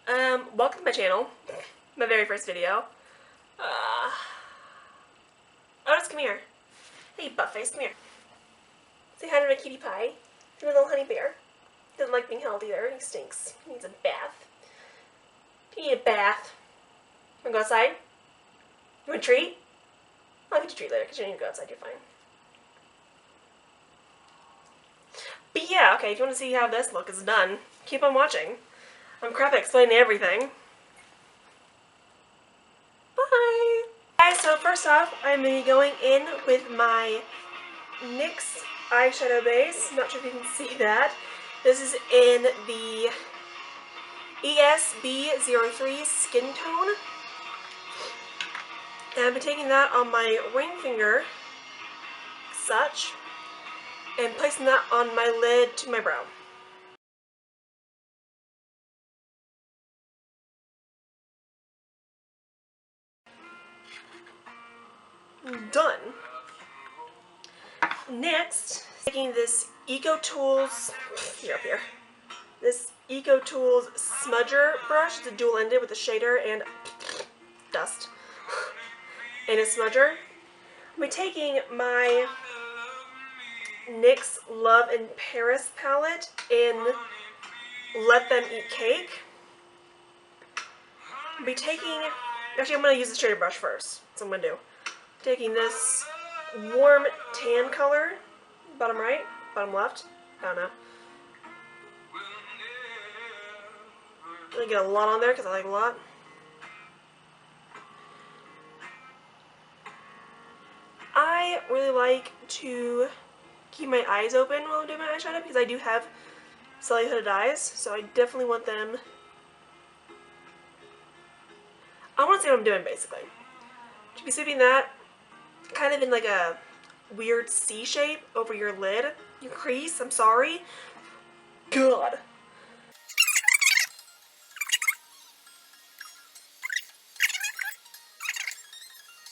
Welcome to my channel. My very first video. Otis, come here. Hey, Buttface, come here. Say hi to my cutie pie. Your little honey bear. Doesn't like being held either. He stinks. He needs a bath. You need a bath. Wanna go outside? You want a treat? I'll get you a treat later because you don't need to go outside. You're fine. But yeah, okay, if you want to see how this look is done, keep on watching. I'm crap at explaining everything. Bye! Guys, so first off, I'm going to be going in with my NYX eyeshadow base. Not sure if you can see that. This is in the ESB03 Skin Tone. And I've been taking that on my ring finger, such, and placing that on my lid to my brow. Done. Next, taking this EcoTools, this EcoTools smudger brush. It's a dual-ended with a shader and dust and a smudger. I'm taking my NYX Love in Paris palette in Let Them Eat Cake. I'll be taking, actually I'm going to use the shader brush first. That's what I'm going to do. Taking this warm tan color, bottom right, bottom left, I don't know. I'm going to get a lot on there because I like a lot. I really like to keep my eyes open while I'm doing my eyeshadow because I do have cellulite eyes, so I definitely want them. I want to see what I'm doing basically. To be sweeping that kind of in like a weird C shape over your lid, your crease, I'm sorry. God.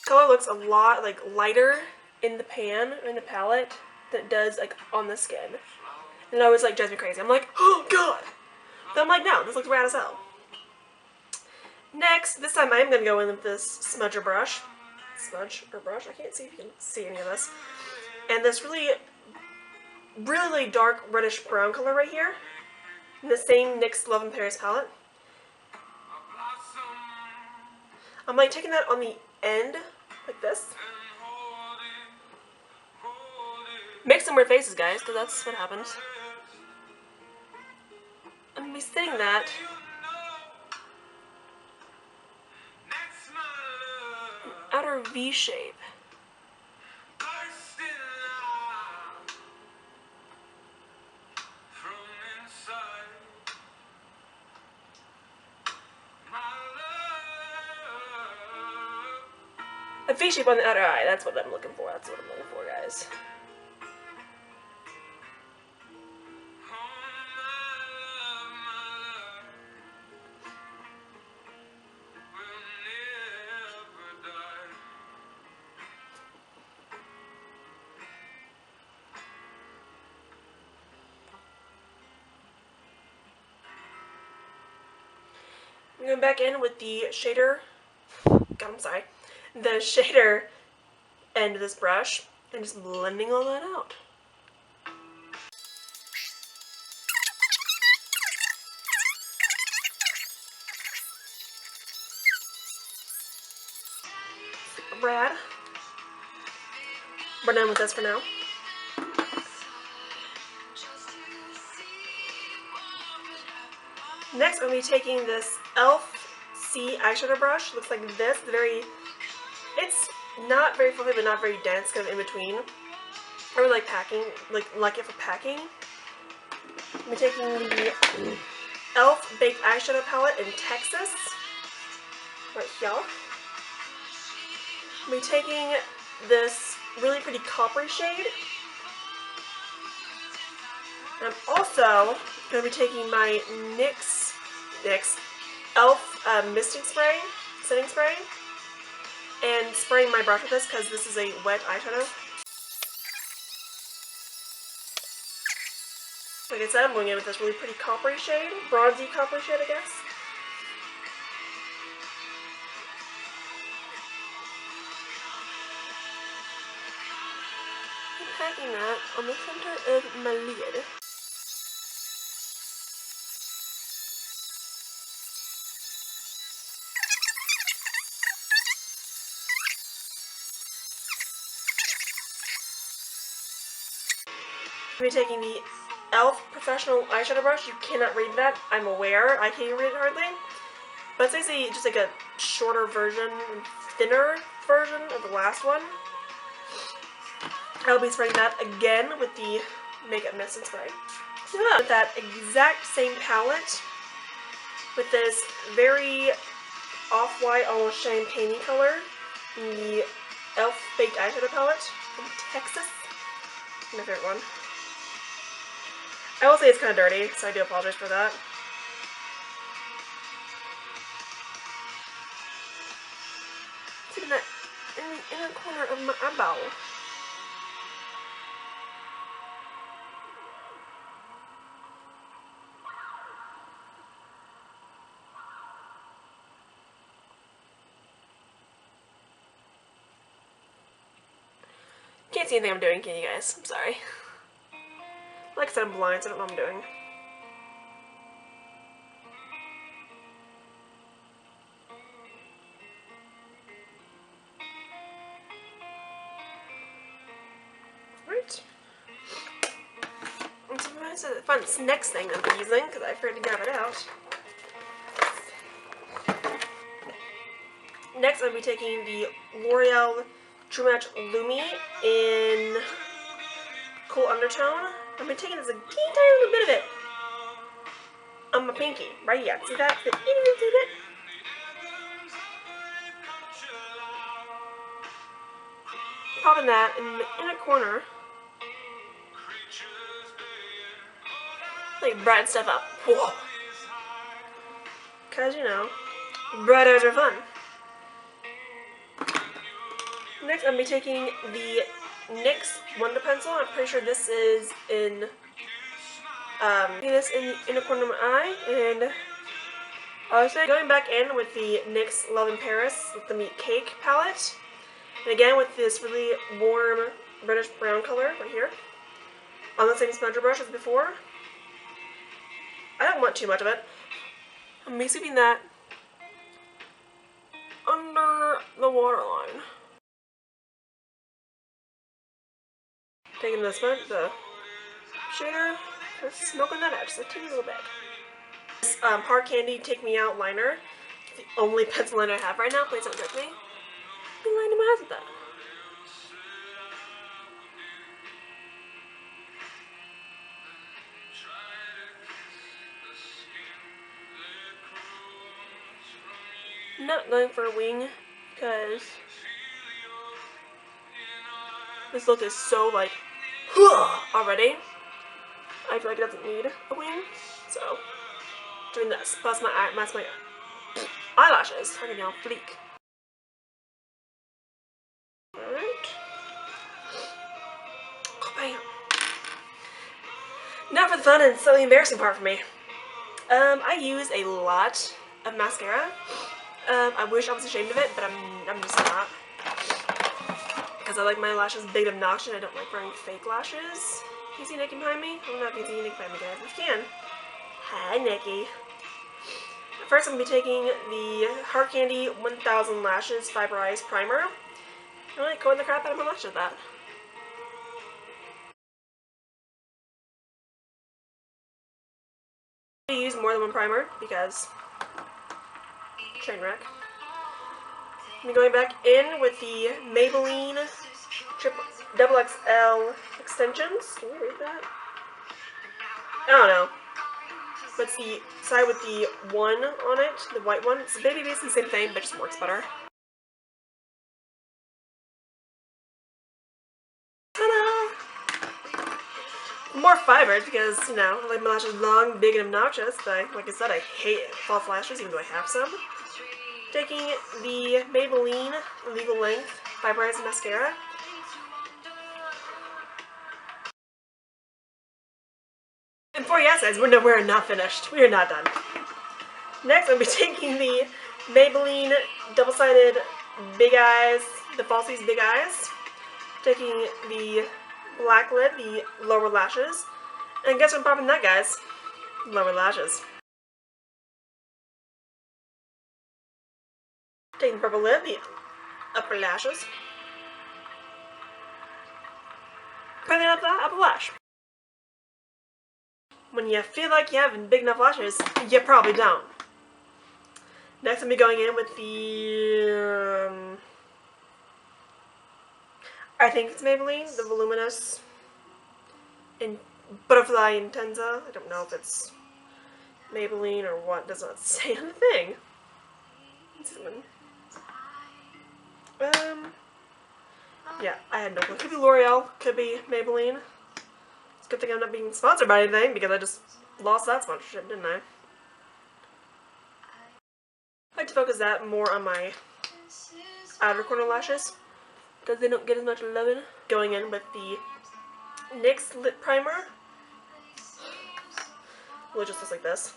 Color looks a lot like lighter in the pan, or in the palette, than it does like on the skin. And it always like drives me crazy. I'm like, oh god! But I'm like, no, this looks rad as hell. Next, this time I'm going to go in with this smudger brush. Smudge or brush? I can't see if you can see any of this. And this really dark reddish brown color right here. In the same NYX Love in Paris palette. I'm like taking that on the end, like this. Make some weird faces, guys, because that's what happens. I'm going to be sitting that outer V shape. A V shape on the outer eye, that's what I'm looking for. That's what I'm looking for, guys. I'm going back in with the shader, God, I'm sorry, the shader end of this brush, and just blending all that out. Rad. We're done with this for now. Next, I'm going to be taking this e.l.f. C eyeshadow brush. Looks like this. It's not very fluffy, but not very dense, kind of in between. I really like packing, like it for packing. I'm taking the e.l.f. Baked Eyeshadow Palette in Texas, right here. I'm taking this really pretty coppery shade. And I'm also going to be taking my NYX e.l.f. Misting Spray, setting spray, and spraying my brush with this because this is a wet eyeshadow. Like I said, I'm going in with this really pretty coppery shade, bronzy coppery shade, I guess. packing that on the center of my lid. I'm going to be taking the e.l.f. Professional Eyeshadow Brush. You cannot read that. I'm aware. I can't read it hardly. But it's basically just like a shorter version, thinner version of the last one. I'll be spraying that again with the Makeup Mist and Spray. With that exact same palette, with this very off-white, almost champagne-y color, the e.l.f. Baked Eyeshadow Palette from Texas. My favorite one. I will say it's kind of dirty, so I do apologize for that. It's even that in the inner corner of my eyeball. Can't see anything I'm doing, can you guys? I'm sorry. Like I said, I'm blind, so I don't know what I'm doing. Right. And so the next thing I'm using, because I forgot to grab it out. Next, I'm going to be taking the L'Oreal True Match Lumi in Cool Undertone. I'm going to be taking this a teeny tiny little bit of it on my pinky, right here. See that? The itty bitty bit. Popping that in the inner corner. Like, brighten stuff up. Whoa. Because, you know, brighters are fun. Next, I'm going to be taking the NYX Wonder Pencil. I'm pretty sure this is in, this in the inner corner of my eye. And I was going back in with the NYX Love in Paris with the Meat Cake palette. And again with this really warm reddish brown color right here. On the same smudger brush as before. I don't want too much of it. I'm going to be sweeping that under the waterline. Taking the shader, just smoking that out just a teeny little bit. This Hard Candy Take Me Out liner. It's the only pencil liner I have right now. Please don't judge me. I'm lining my eyes with that. I'm not going for a wing because this look is so like already. I feel like it doesn't need a wing, so doing this. Plus my eyelashes are getting all fleek. Alright. Bam. Now for the fun and slightly embarrassing part for me. I use a lot of mascara. I wish I was ashamed of it, but I'm just not. Because I like my lashes big and obnoxious. I don't like wearing fake lashes. Can you see Nikki behind me? I don't know if you can see Nikki behind me, guys. If you can. Hi, Nikki. First, I'm going to be taking the Hard Candy 1000 Lashes Fiber Eyes Primer. I'm really coating the crap out of my lashes with that. I use more than one primer because train wreck. I'm going back in with the Maybelline XXL extensions. Can you read that? I don't know. But it's the side with the one on it, the white one. It's basically the same thing, but just works better. Ta-da! More fibers because, you know, I like my lashes long, big, and obnoxious. But like I said, I hate false lashes, even though I have some. Taking the Maybelline Legal Length Fiberized Mascara. And for yes, guys, we're not finished. We are not done. Next, I'll be taking the Maybelline Double-Sided Big Eyes, the Falsies Big Eyes. Taking the black lid, the lower lashes. And guess what I'm popping that, guys? Lower lashes. Taking the purple lid, the upper lashes. Putting up the upper lash. When you feel like you have big enough lashes, you probably don't. Next, I'm going to be going in with the, I think it's Maybelline, the Voluminous Butterfly Intensa. I don't know if it's Maybelline or what. It does not say on the thing. Yeah, I had no clue. Could be L'Oreal, could be Maybelline. It's a good thing I'm not being sponsored by anything because I just lost that sponsorship, didn't I? I like to focus that more on my outer corner lashes because they don't get as much loving. Going in with the NYX Lip Primer. Well, it just looks like this.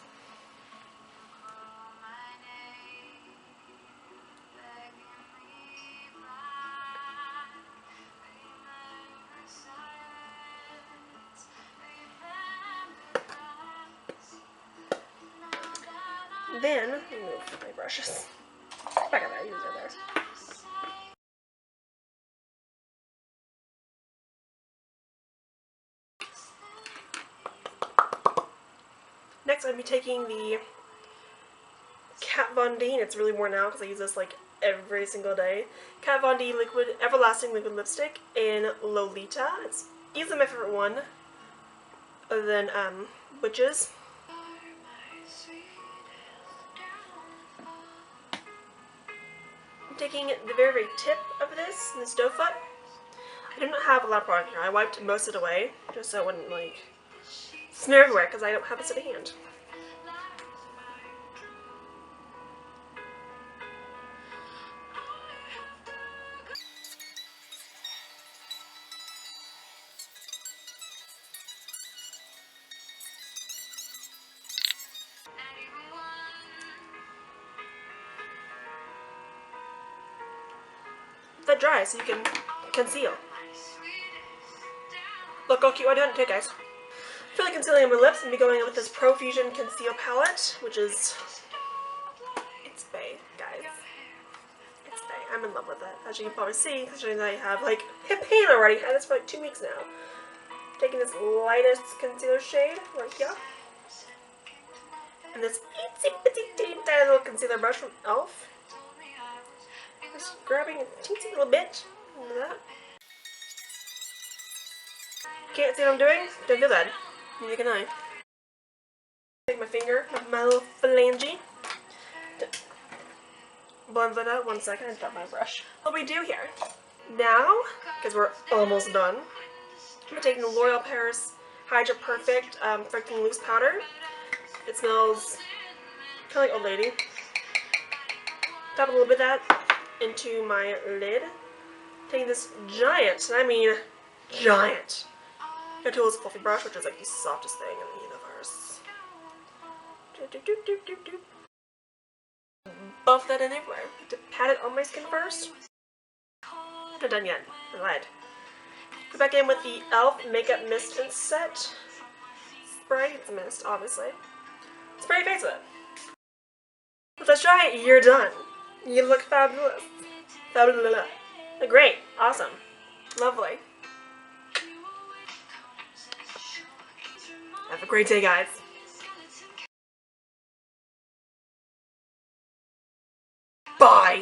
Then, let me move my brushes. Back at that, use it there. Next, I'll be taking the Kat Von D, and it's really worn out because I use this like every single day. Kat Von D Liquid Everlasting Liquid Lipstick in Lolita. It's easily my favorite one, other than Witches. I'm taking the very, very tip of this doe foot. I do not have a lot of product here. I wiped most of it away just so it wouldn't like smear everywhere because I don't have a steady hand. Let that dry so you can conceal. Look how cute I'm doing it too, guys. For the concealing of my lips, I'm going to be going in with this Profusion Conceal Palette, which is, it's bae, guys. It's bae. I'm in love with it. As you can probably see, considering I have like hip pain already. I've had this for like 2 weeks now. Taking this lightest concealer shade right here. And this itsy bitsy teeny tiny little concealer brush from e.l.f. Just grabbing a teensy little bit. Look at that. Can't see what I'm doing? Don't feel bad. Neither can I. Take my finger, my little phalange. Blend that out. 1 second, I dropped my brush. What we do here? Now, because we're almost done, I'm taking the L'Oreal Paris Hydra Perfect Perfecting Loose Powder. It smells kind of like Old Lady. Tap a little bit of that into my lid. Taking this giant, and I mean giant, Gatula's Fluffy Brush, which is like the softest thing in the universe. Buff that in everywhere. To pat it on my skin first. Not done yet. I lied. Go back in with the e.l.f. Makeup Mist and Set spray. It's a mist, obviously. Spray your face with it. If that's dry, you're done. You look fabulous. Fabulous. Great. Awesome. Lovely. Have a great day, guys. Bye.